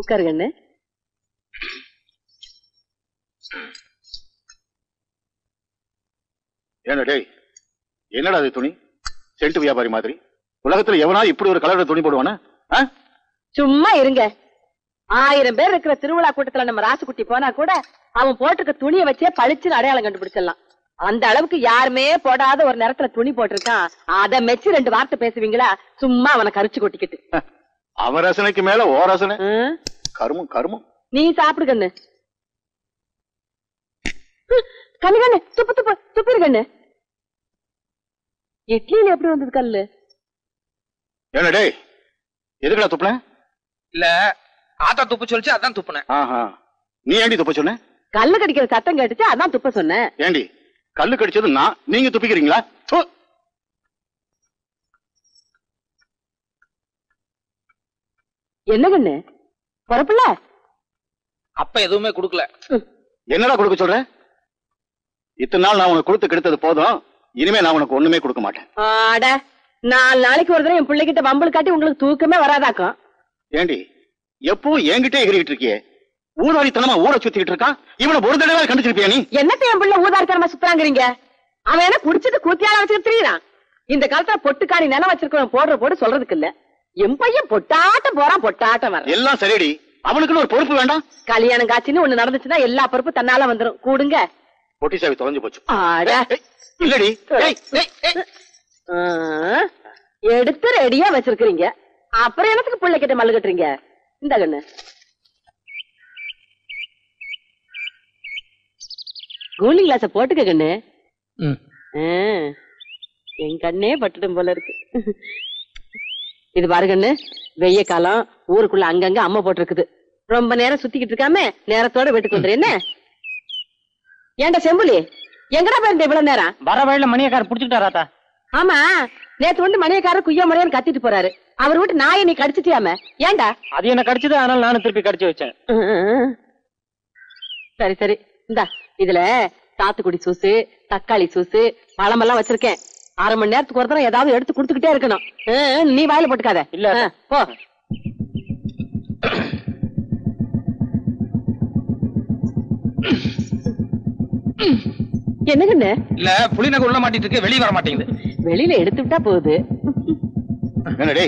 உட்காருங்க. என்னடா அது துணி? சென்ட் வியாபாரி மாதிரி உலகத்துல எவனா இப்படி ஒரு கலர்ல துணி போடுவானா? சும்மா இருங்க. 1000 பேர் இருக்கிற திருவிழா கூட்டத்துல நம்ம ராசுக்குட்டி போனா கூட அவன் போட்டிருக்க துணியை வச்சே பளிச்சுன்னு அடையாளம் கண்டுபிடிச்சிடலாம். அந்த அளவுக்கு யாருமே போடாத ஒரு நேரத்துல துணி போட்டிருக்கான். அத மெச்சு 2 வார்த்தை பேசுவீங்களா? சும்மா அவனை கரிச்சு கொட்டிக்கிட்டு. அவன் ரசனைக்கு மேல ஓ ரசனை. கருமம் கருமம். நீ சாப்பிடு கண்ணு. கண்ணு கண்ணு துப்பு துப்பு துப்பிரு கண்ணு. இட்லியில எப்படி வந்தது கல்லு? என்னடே எதுக்குடா துப்புன? இல்ல ஆத்தா துப்பு சொல்லிச்சு அதான் துப்புனேன். நீ ஏண்டி துப்ப சொன்ன? கல்லு கடிக்கிற சத்தம் கேட்டுச்சு அதான் துப்ப சொன்னேன். ஏண்டி கல்லு கடிச்சது நான், நீங்க துப்பிக்கிறீங்களா? என்ன கண்ணு பொறப்புல? அப்ப எதுவுமே குடுக்கல. என்னடா கொடுக்க சொல்ற? இத்தனை நாள் நான் உனக்கு கொடுத்து கெடுத்தது போதும். இனிமே நான் உனக்கு ஒண்ணுமே கொடுக்க மாட்டேன். ஆட 4 நாளைக்கு ஒரு தடவை என் பிள்ளைகிட்ட வம்பல் காட்டி உங்களுக்கு தூக்கமே வராதாக்கும். ஏண்டி எப்பவும் என்கிட்ட எகிரிட்டு இருக்கியே? ஊதாரித்தனமா ஊரை சுத்திட்டு இருக்கான். இவனை ஒரு தடவை கண்டிச்சிருப்பியா நீ? என்னத்த என் பிள்ளை ஊதாரித்தனமா சுத்தாங்கிறீங்க? அவன் என்ன குடிச்சிட்டு கூத்தியால வச்சுட்டு திரியிறான். இந்த காலத்துல பொட்டுக்காணி நிலம் வச்சிருக்கவன் போடுற போடு சொல்றதுக்கு இல்ல. என் பையன் பொட்டாட்டம் போறான், பொட்டாட்டம் வர. எல்லாம் சரிடி, அவனுக்குன்னு ஒரு பொறுப்பு வேண்டாம்? கல்யாணம் காட்சின்னு ஒண்ணு நடந்துச்சுன்னா எல்லா பொறுப்பு தன்னால வந்துரும். கூடுங்க. பொட்டி சாவி தொலைஞ்சு போச்சு. இல்லடி எடுத்து ரெடியா வச்சிருக்கீங்க. அப்புறம் எனக்கு பிள்ளை கிட்ட மல்லு கட்டுறீங்க. இந்த கண்ணு கூலிங் கிளாஸ போட்டுக்க கண்ணு. என் கண்ணே பட்டுடும் போல இருக்கு. இது பாரு கண்ணு, வெய்ய காலம் ஊருக்குள்ள அங்கங்க அம்மா போட்டிருக்குது. ரொம்ப நேரம் சுத்திக்கிட்டு இருக்காம நேரத்தோட வீட்டுக்கு வந்துரு. என்ன ஏன்டா செம்புலி எங்கடா போயிருந்த இவ்வளவு நேரம்? வர வழியில மணியக்காரர் புடிச்சுட்டாராத்தா? ஆமா, நேத்து வந்து மணியக்காரர் குய்ய முறையான்னு கத்திட்டு போறாரு. அவர் வீட்டு நாயை நீ கடிச்சிட்டியாம? ஏன்டா? அது என்ன கடிச்சது, அதனால நானும் திருப்பி கடிச்சு வச்சேன். சரி சரி, இந்தா இதுல சாத்துக்குடி சூசு, தக்காளி சூசு, பழமெல்லாம் வச்சிருக்கேன். 1/2 மணி நேரத்துக்கு ஒரு தடவை ஏதாவது எடுத்து குடுத்துக்கிட்டே இருக்கணும். நீ வாயில போட்டுக்காத. இல்ல போ. என்னங்கண்ணு? இல்ல புளிநகர் உள்ள மாட்டிட்டு இருக்கு, வெளியே வர மாட்டேங்குது. வெளியில எடுத்து விட்டா போகுது. என்னடே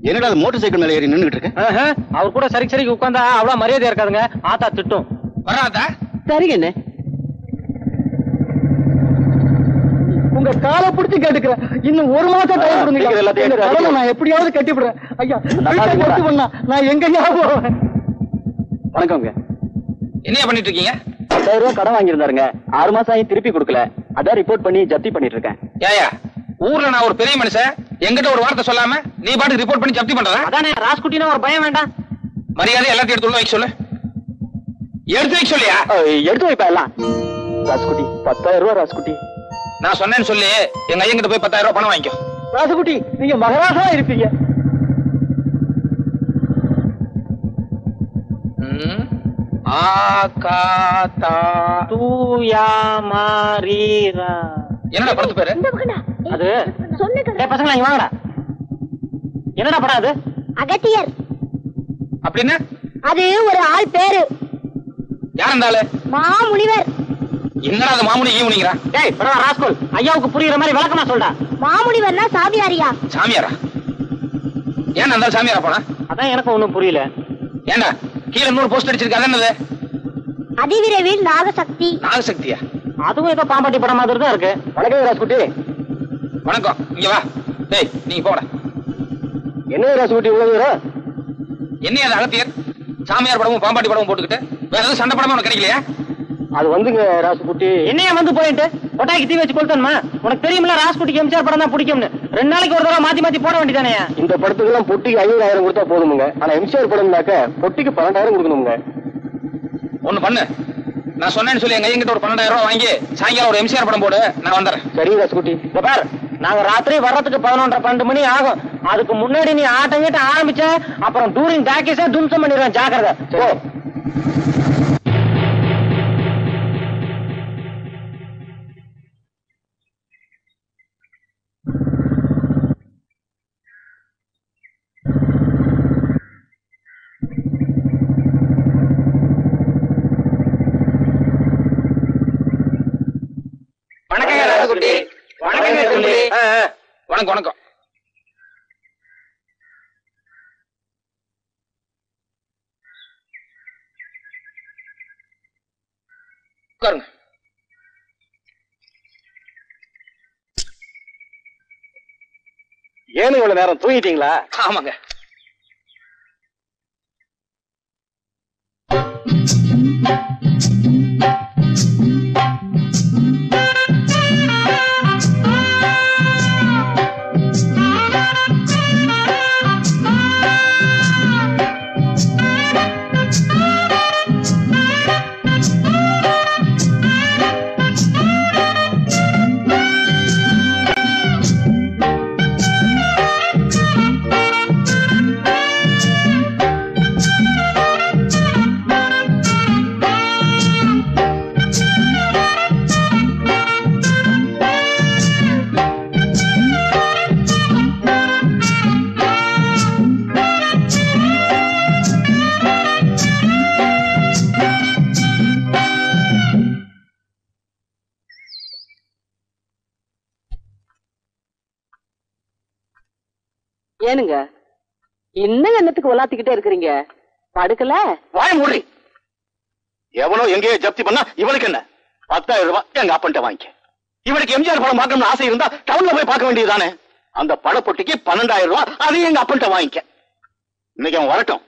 என்னடா மோட்டார் சைக்கிள் மேல ஏறி நின்னுட்டு இருக்க? அவர் கூட சரி சரி உட்கார்ந்தா அவ்வளவு மரியாதையா இருக்காதுங்க. ஆத்தா திட்டும். வராதா? சரிங்கண்ணு. உங்க காலை பிடிச்சு கேட்டுக்கிறேன். இன்னும் 1 மாசம் டைம் கொடுங்க. நான் எப்படியாவது கட்டிவிடுறேன். ஐயா நான் எங்கயா போவேன்? வணக்கம்ங்க. என்ன பண்ணிட்டு இருக்கீங்க? 10,000 ரூபாய் கடன் வாங்கியிருந்தாருங்க. 6 மாசம் ஆகி திருப்பி கொடுக்கல. அதான் ரிப்போர்ட் பண்ணி ஜப்தி பண்ணிட்டு இருக்கேன். ஏயா ஊர்ல நான் ஒரு பெரிய மனுஷன், என்கிட்ட ஒரு வார்த்தை சொல்லாம நீ பாட்டு ரிப்போர்ட் பண்ணி ஜப்தி பண்றதா? அதானே ராஸ்குட்டினா ஒரு பயம் வேண்டாம். மரியாதை எல்லாத்தையும் எடுத்து உள்ள வைக்க சொல்லு. எடுத்து வைக்க சொல்லியா? எடுத்து வைப்பா எல்லாம். ராஸ்குட்டி 10,000 ரூபாய். ராஸ்குட்டி நான் சொன்னேன்னு சொல்லி எங்க ஐயங்கிட்ட போய் 10,000 ரூபாய் பணம் வாங்கிக்கோ. ராசுகுட்டி நீங்க மகராசா இருப்பீங்க. என்னடா படத்து பேரு? அது பசங்களா இங்க வாங்கடா. என்னடா படம் அது? அகத்தியர். அப்படின்னா அது ஒரு ஆள் பேரு. யார் அந்த ஆளு? மாமுனிவர். என்னடா அது மாமுனி ஈமுனிங்கிறா? டேய் பரவா ராஸ்கோல், ஐயாவுக்கு புரியுற மாதிரி விளக்கமா சொல்டா. மாமுனிவர்னா சாமியாரியா? சாமியாரா? ஏன் அந்த சாமியாரா போனா? அதான் எனக்கு ஒண்ணும் புரியல. ஏண்டா கீழே 100 போஸ்ட் அடிச்சிருக்கு, அது என்னது? அதிவிரைவில் நாகசக்தி. நாகசக்தியா? அதுவும் ஏதோ பாம்பாட்டி படம் மாதிரி தான் இருக்கு. வணக்கம் ராசுகுட்டி. வணக்கம், இங்க வா. டேய் நீங்க போடா. என்ன ராசுகுட்டி இவ்வளவு தூரம்? என்ன அது அகத்தியர் சாமியார் படமும் பாம்பாட்டி படமும் போட்டுக்கிட்டு வேற ஏதாவது சண்டை படமா உனக்கு கிடைக்கலையா? அது வந்துங்க ராசுகுட்டி. என்னையா வந்து போயிட்டு கொட்டாய்க்கு தீ வச்சு கொளுத்தணுமா? உனக்கு தெரியுமில்ல ராசுகுட்டிக்கு எம்ஜிஆர் படம் தான் பிடிக்கும்னு. 2 நாளைக்கு ஒரு தடவை மாத்தி மாத்தி போட வேண்டியதானே? இந்த படத்துக்கு எல்லாம் பொட்டிக்கு 50,000 கொடுத்தா போதுமுங்க. ஆனா எம்ஜிஆர் படம்னாக்க பொட்டிக்கு 12,000 கொடுக்கணுங்க. ஒண்ணு பண்ணு, நான் சொன்னேன்னு சொல்லி எங்க ஐயங்கிட்ட ஒரு 12,000 ரூபாய் வாங்கி சாயங்காலம் ஒரு எம்ஜிஆர் படம் போடு, நான் வந்துடுறேன். சரி ராசுகுட்டி. இந்த பார், நாங்க ராத்திரி வர்றதுக்கு 11:30-12 மணி ஆகும். அதுக்கு முன்னாடி நீ ஆட்டம் கிட்ட ஆரம்பிச்ச அப்புறம் டூரிங் டாக்கீஸே தும்சம் பண்ணிடுவேன். ஜாக்கிரதை. போ. வணக்கம் வணக்கம். உட்காருங்க. ஏன்னு இவ்வளவு நேரம் தூங்கிட்டீங்களா? ஆமாங்க. ஏனுங்க இன்னும் என்னத்துக்கு உலாத்திக்கிட்டே இருக்கிறீங்க? படுக்கல? வாய மூடி. எவனோ எங்கேயோ ஜப்தி பண்ணா இவனுக்கு என்ன? 10,000 ரூபாய் எங்க அப்பன்ட்ட வாங்கிக்க. இவனுக்கு எம்ஜிஆர் படம் பார்க்கணும்னு ஆசை இருந்தா டவுன்ல போய் பார்க்க வேண்டியதுதானே? அந்த படப்பொட்டிக்கு 12,000 ரூபாய் அதையும் எங்க அப்பன்ட்ட வாங்கிக்க. இன்னைக்கு அவன் வரட்டும்.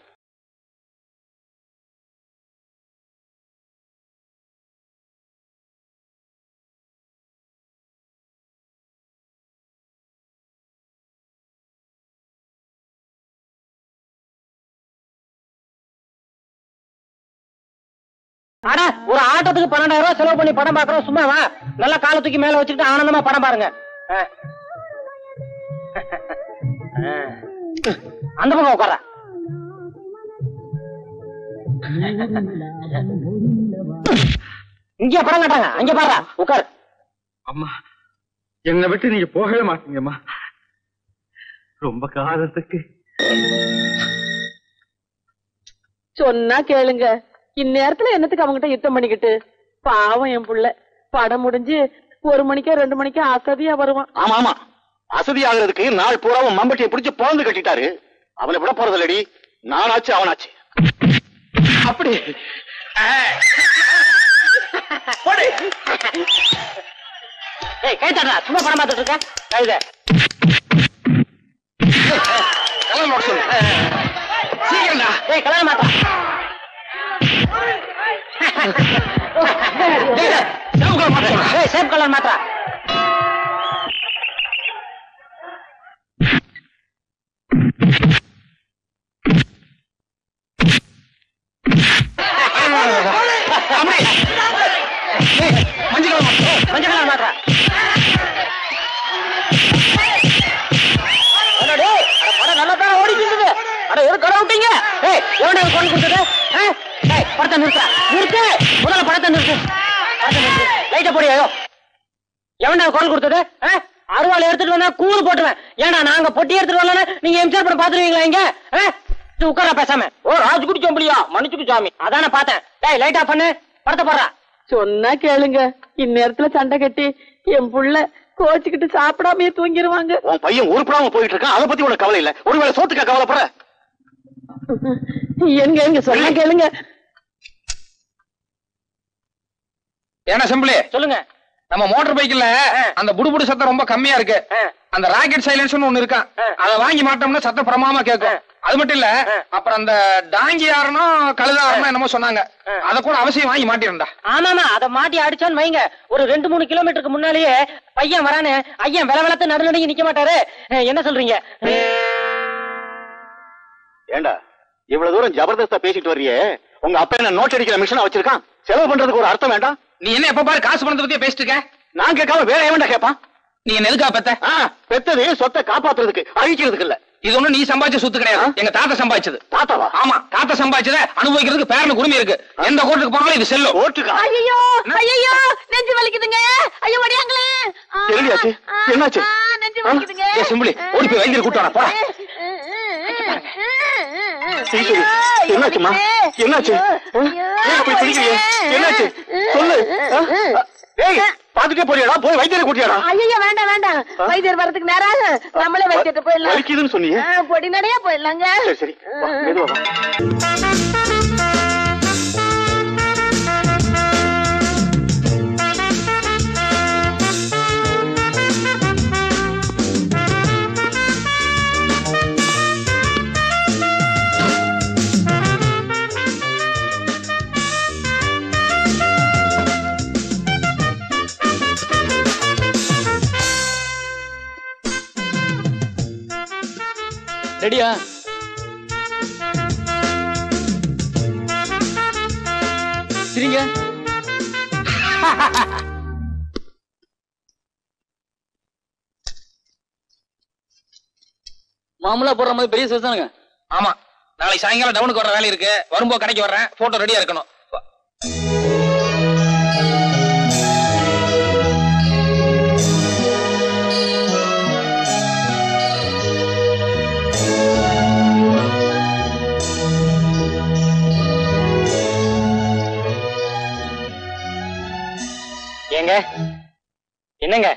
ஆனா ஒரு ஆட்டத்துக்கு 12,000 ரூபாய் செலவு பண்ணி படம் பாக்குறோம். சும்மா வா, நல்லா காலை தூக்கி மேல வச்சுக்கிட்டு ஆனந்தமா படம் பாருங்க. அந்த பக்கம் உட்கார. இங்க படம் கட்டாங்க, அங்க பாரு, உட்காரு. அம்மா, என்னை விட்டு நீங்க போகவே மாட்டீங்கம்மா. ரொம்ப காலத்துக்கு சொன்னா கேளுங்க. இந்நேரத்துல என்னத்துக்கு அவங்ககிட்ட யுத்தம் பண்ணிக்கிட்டு? பாவம் என் புள்ள. படம் முடிஞ்சு 1 மணிக்கோ 2 மணிக்கோ அசதியா வருவான். ஆமா ஆமா, அசதி ஆகுறதுக்கு நாள் பூராவும் மம்பட்டியை பிடிச்சு பொழந்து கட்டிட்டாரு. அவனை விட போறது இல்லடி. நானாச்சு அவனாச்சு. அப்படி கை தட்டா, சும்மா படம் பார்த்துட்டு இருக்க. கைத சீக்கிரம்டா. கல்யாணம் மாட்டா. சேப் கலர் மாத்திரா. மஞ்சள் கலர் மாத்திரா. எவன்டா கொண்டு கொடுத்தது? படத்தை நிறுத்த நிறுத்து, முதல்ல படத்தை நிறுத்து, லைட்ட போடியோ. எவன்டா குரல் கொடுத்தது? அருவாள் எடுத்துட்டு வந்தா கூறு போட்டுருவேன். ஏன்னா நாங்க பொட்டி எடுத்துட்டு வரல, நீங்க எம்ஜிஆர் படம் பாத்துருவீங்களா? இங்க உட்கார பேசாம. ஓ ராஜ்குடி சொம்பளியா, மன்னிச்சுக்கு சாமி. அதான பார்த்தேன். டேய் லைட் ஆஃப் பண்ணு, படத்தை போடுறா. சொன்னா கேளுங்க, இந்நேரத்துல சண்டை கட்டி என் புள்ள கோச்சுக்கிட்டு சாப்பிடாமயே தூங்கிடுவாங்க. உன் பையன் உருப்படாம போயிட்டு இருக்கான், அதை பத்தி உனக்கு கவலை இல்ல. ஒருவேளை சோத்துக்கா கவலைப்படுற? எங்க சொன்னா கேளுங்க. ஏன்னா செம்பிளி சொல்லுங்க. நம்ம மோட்டார் பைக்ல அந்த புடுபுடு சத்தம் ரொம்ப கம்மியா இருக்கு. அந்த ராக்கெட் சைலன்ஸ்னு ஒண்ணு இருக்கா, அதை வாங்கி மாட்டோம்னா சத்தம் பிரமாமா கேட்கும். அது மட்டும் இல்ல, அப்புறம் அந்த டாங்கி யாருனும் கழுதாரணும் என்னமோ சொன்னாங்க, அத கூட அவசியம் வாங்கி மாட்டிருந்தா. ஆமாமா, அதை மாட்டி அடிச்சோன்னு வைங்க, ஒரு 2-3 கிலோமீட்டருக்கு முன்னாலேயே பையன் வரானே, ஐயன் வில விளத்து நடுநடுங்கி நிக்க மாட்டாரு. என்ன சொல்றீங்க? ஏண்டா இவ்வளவு தூரம் ஜபர்தஸ்தா பேசிட்டு வர்றியே, உங்க அப்பா என்ன நோட் அடிக்கிற மிஷினா வச்சிருக்கான்? செலவு பண்றதுக்கு ஒரு அர்த்தம் வேண்டாம்? நீ என்ன எப்ப பாரு காசு பணத்தை பத்தியே பேசிட்டு இருக்க? நான் கேட்காம வேற எவன்டா கேட்பான்? நீ என்ன எதுக்கா பெத்த? பெத்தது சொத்தை காப்பாத்துறதுக்கு, அழிக்கிறதுக்கு இல்ல. இது ஒண்ணு நீ சம்பாதிச்ச சொத்து கிடையாது, எங்க தாத்தா சம்பாதிச்சது. தாத்தாவா? ஆமா, தாத்தா சம்பாதிச்சத அனுபவிக்கிறதுக்கு பேரனுக்கு உரிமை இருக்கு. எந்த கோர்ட்டுக்கு போனாலும் இது செல்லும். ஓட்டுக்கா? ஐயோ ஐயோ, நெஞ்சு வலிக்குதுங்க. ஐயோ வடியாங்களே. என்னாச்சு? என்னாச்சு? நெஞ்சு வலிக்குதுங்க. ஏ சிம்பிளி, ஓடி போய் வைத்தியர் கூட்டு வர போடா. என்னாச்சுமா? என்னாச்சு? போய் பிடிக்கிறீங்க, என்னாச்சு சொல்லு. ஏய் பாத்துட்டே போறியாடா? போய் வைத்தியரை கூட்டியாடா? ஐயோ வேண்டாம் வேண்டாம், வைத்தியர் வரதுக்கு நேரம், நம்மளே வைத்தியர்கிட்ட போயிடலாம். வலிக்குதுன்னு சொன்னீங்க, பொடி நடையா போயிடலாங்க. சரி சரி மெதுவா வா. ரெடியா? சரிங்க. மாமூலா போடுற மாதிரி பெரிய சைஸ் தானுங்க. ஆமா, நாளைக்கு சாயங்காலம் டவுனுக்கு வர வேலை இருக்கு, வரும்போது கடைக்கு வர்றேன், போட்டோ ரெடியா இருக்கணும். ஏங்க என்னங்க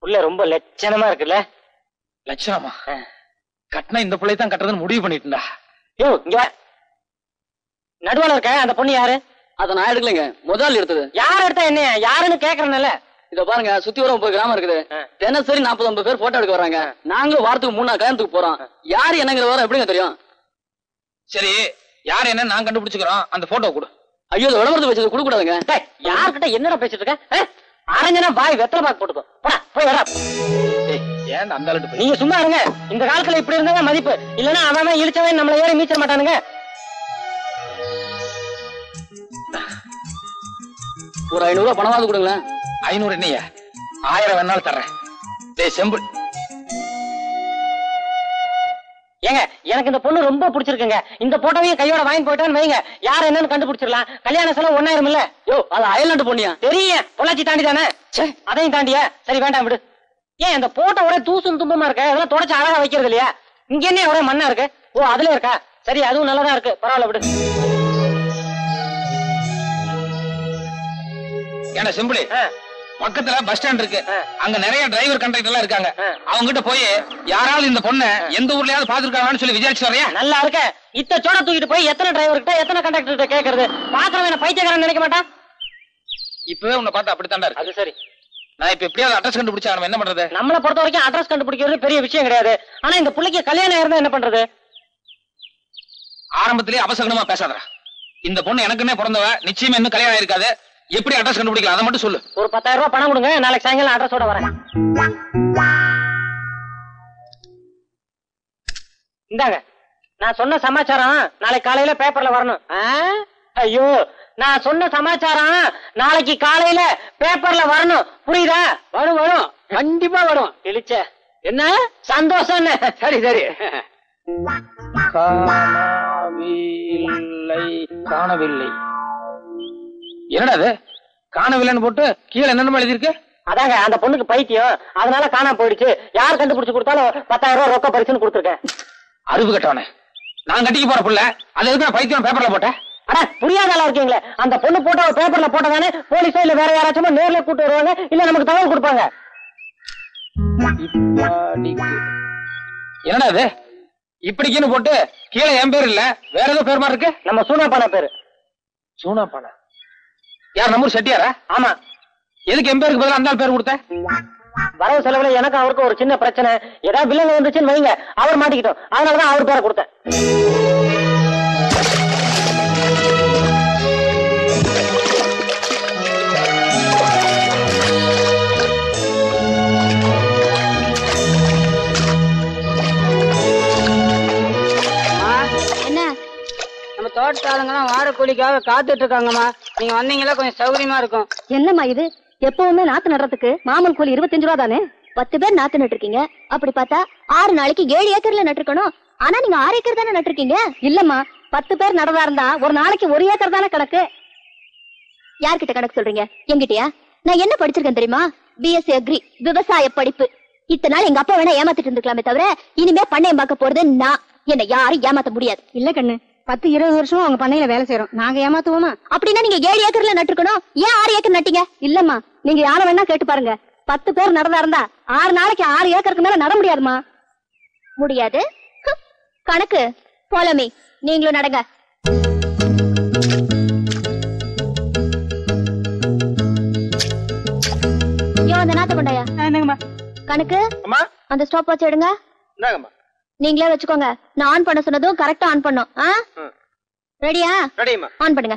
உள்ள ரொம்ப லட்சணமா இருக்குல்ல? லட்சணமா? கட்டினா இந்த பிள்ளை தான் கட்டுறதுன்னு முடிவு பண்ணிட்டுண்டா. யோ இங்க நடுவால இருக்க அந்த பொண்ணு யாரு? அத நான் எடுக்கலைங்க, முதல் எடுத்தது. யார் எடுத்தா என்ன? யாருன்னு கேக்குறேன்ல. இத பாருங்க, சுத்தி வர 30 கிராமம் இருக்குது. தினசரி 40-50 பேர் போட்டோ எடுக்க வர்றாங்க. நாங்களும் வாரத்துக்கு 3 நாள் கல்யாணத்துக்கு போறோம். யாரு என்னங்கிற வர எப்படிங்க தெரியும்? சரி, யார் என்ன நான் கண்டுபிடிச்சுக்கிறோம், அந்த போட்டோ கொடு. ஐயோ, விளம்பரத்தை வச்சது கொடுக்க கூடாதுங்க. யார்கிட்ட என்னடா பேசிட்டு இருக்க? அரஞ்சனா பாய் வெத்தலை பாக்கு போட்டுக்கோ. போய் வர. ஏன் அந்த ஆளுட்டு நீங்க சும்மா இருங்க. இந்த காலத்துல இப்படி இருந்தாங்க மதிப்பு, இல்லன்னா அவன் இழிச்சவன் நம்மள ஏறி மீச்ச மாட்டானுங்க. ஒரு 500 ரூபாய் பணமாவது கொடுங்களேன். 500 என்னையா? 1000 வேணாலும் தர்றேன். டேய் செம்பிள், ஏங்க எனக்கு இந்த பொண்ணு ரொம்ப பிடிச்சிருக்குங்க. இந்த போட்டோவையும் கையோட வாங்கி போயிட்டான்னு வைங்க, யார் என்னன்னு கண்டுபிடிச்சிடலாம். கல்யாண செலவு 1000 இல்ல. யோ, அது அயல்நாட்டு பொண்ணியா? தெரியும், பொள்ளாச்சி தாண்டி தானே. அதையும் தாண்டியா? சரி வேண்டாம் விடு. ஏன் இந்த போட்டோ ஒரே தூசும் தும்பமா இருக்க? இதெல்லாம் தொடச்சு அழகா வைக்கிறது இல்லையா? இங்க என்ன ஒரே மண்ணா இருக்கு? ஓ அதுல இருக்கா? சரி அதுவும் நல்லதா இருக்கு, பரவாயில்ல விடு. ஏன்னா சிம்பிளி, பக்கத்துல பஸ் ஸ்டாண்ட் இருக்கு, அங்க நிறைய டிரைவர் கண்டக்டர் எல்லாம் இருக்காங்க. அவங்க கிட்ட போய் யாராவது இந்த பொண்ணு எந்த ஊர்லயாவது பாத்துருக்காங்கன்னு சொல்லி விசாரிச்சு வரையா? நல்லா இருக்க. இத்த சோட தூக்கிட்டு போய் எத்தனை டிரைவர் கிட்ட எத்தனை கண்டக்டர் கிட்ட கேக்குறது? பாக்குறவன் பைத்தியக்காரன் நினைக்க மாட்டான். இப்பவே உன்னை பார்த்தா அப்படித்தாண்டா இருக்கு. அது சரி, நான் இப்ப எப்படியாவது அட்ரஸ் கண்டுபிடிச்சா நம்ம என்ன பண்றது? நம்மளை பொறுத்த வரைக்கும் அட்ரஸ் கண்டுபிடிக்கிறது பெரிய விஷயம் கிடையாது. ஆனா இந்த பிள்ளைக்கு கல்யாணம் இருந்தா என்ன பண்றது? ஆரம்பத்திலேயே அவசகனமா பேசாதடா. இந்த பொண்ணு எனக்குன்னே பிறந்தவ, நிச்சயமா இன்னும் கல்யாணம் இருக்காது. எப்படி அட்ரஸ் கண்டுபிடிக்கலாம் அதை மட்டும் சொல்லு. ஒரு 10,000 ரூபாய் பணம் கொடுங்க, நாளைக்கு சாயங்காலம் அட்ரஸோட வரேன். இந்தாங்க, நான் சொன்ன சமாச்சாரம் நாளைக்கு காலையில பேப்பர்ல வரணும். ஐயோ, நான் சொன்ன சமாச்சாரம் நாளைக்கு காலையில பேப்பர்ல வரணும், புரியுதா? வரும் வரும், கண்டிப்பா வரும். இழிச்ச என்ன சந்தோஷம். சரி சரி. காணவில்லை. என்னடா அது காணவில்லைன்னு போட்டு கீழே என்னென்ன எழுதிருக்கு? அதாங்க அந்த பொண்ணுக்கு பைத்தியம், அதனால காணாம போயிடுச்சு. யார் கண்டுபிடிச்சு கொடுத்தாலும் 10,000 ரூபாய் ரொக்க பரிசுன்னு கொடுத்துருக்கேன். அறிவு கட்டவனே, நான் கட்டிக்க போற புள்ள அது எதுக்கு நான் பைத்தியம் பேப்பர்ல போட்டேன்? அட புரியாதால இருக்கீங்களே, அந்த பொண்ணு போட்டோ பேப்பர்ல போட்டதானே போலீஸோ இல்ல வேற யாராச்சும் நேர்ல கூட்டு வருவாங்க, இல்ல நமக்கு தகவல் கொடுப்பாங்க. என்னடா இது இப்படிக்குன்னு போட்டு கீழே என் பேர் இல்ல வேற ஏதோ பேர் மாதிரி இருக்கு. நம்ம சூனாப்பானா பேரு. சூனாப்பானா? யார் நம்ம செட்டியாரா? ஆமா. எதுக்கு என் பேருக்கு பதிலா அந்த பேர் கொடுத்த? வரவு செலவுல எனக்கு அவருக்கு ஒரு சின்ன பிரச்சனை, ஏதாவது பில்லுங்க வந்துச்சுன்னு வைங்க, அவர் மாட்டிக்கிட்டோம், அதனாலதான் அவர் பேரை கொடுத்தேன். தோட்டத்தாளுங்கெல்லாம் வார கூலிக்காக காத்துட்டு இருக்காங்கம்மா. நீங்க வந்தீங்களா கொஞ்சம் சௌகரியமா இருக்கும். என்னம்மா இது, எப்பவுமே நாத்து நடுறதுக்கு மாமூல் கூலி 25 ரூபா தானே? 10 பேர் நாத்து நட்டுருக்கீங்க, அப்படி பார்த்தா 6 நாளைக்கு 7 ஏக்கர்ல நட்டுருக்கணும். ஆனா நீங்க 6 ஏக்கர் தானே நட்டுருக்கீங்க. இல்லம்மா, 10 பேர் நடதா இருந்தா ஒரு நாளைக்கு 1 ஏக்கர் தானே கணக்கு. யார்கிட்ட கணக்கு சொல்றீங்க? என்கிட்டயா? நான் என்ன படிச்சிருக்கேன் தெரியுமா? பிஎஸ்சி அக்ரி, விவசாய படிப்பு. இத்தனை நாள் எங்க அப்பா வேணா ஏமாத்திட்டு இருந்துக்கலாமே தவிர, இனிமே பண்ணையம் பார்க்க போறது நான். என்ன யாரும் ஏமாத்த முடியாது. இல்ல கண்ணு, 10-20 வருஷமா அவங்க பண்ணையில வேலை செய்யறோம், நாங்க ஏமாத்துவோமா? அப்படின்னா நீங்க 7 ஏக்கர்ல நட்டுருக்கணும், ஏன் 6 ஏக்கர் நட்டீங்க? இல்லம்மா, நீங்க யாரை வேணா கேட்டு பாருங்க. 10 பேர் நடந்தா இருந்தா 6 நாளைக்கு 6 ஏக்கருக்கு மேல நட முடியாதுமா. முடியாது கணக்கு போலமே. நீங்களும் நடங்க. அந்த நாத்த கொண்டாயா கணக்கு. அந்த ஸ்டாப் வாட்ச் எடுங்க. நீங்களே வச்சுக்கோங்க. நான் ஆன் பண்ண சொன்னதும் கரெக்டா ஆன் பண்ணும். ரெடியா? ஆன் பண்ணுங்க.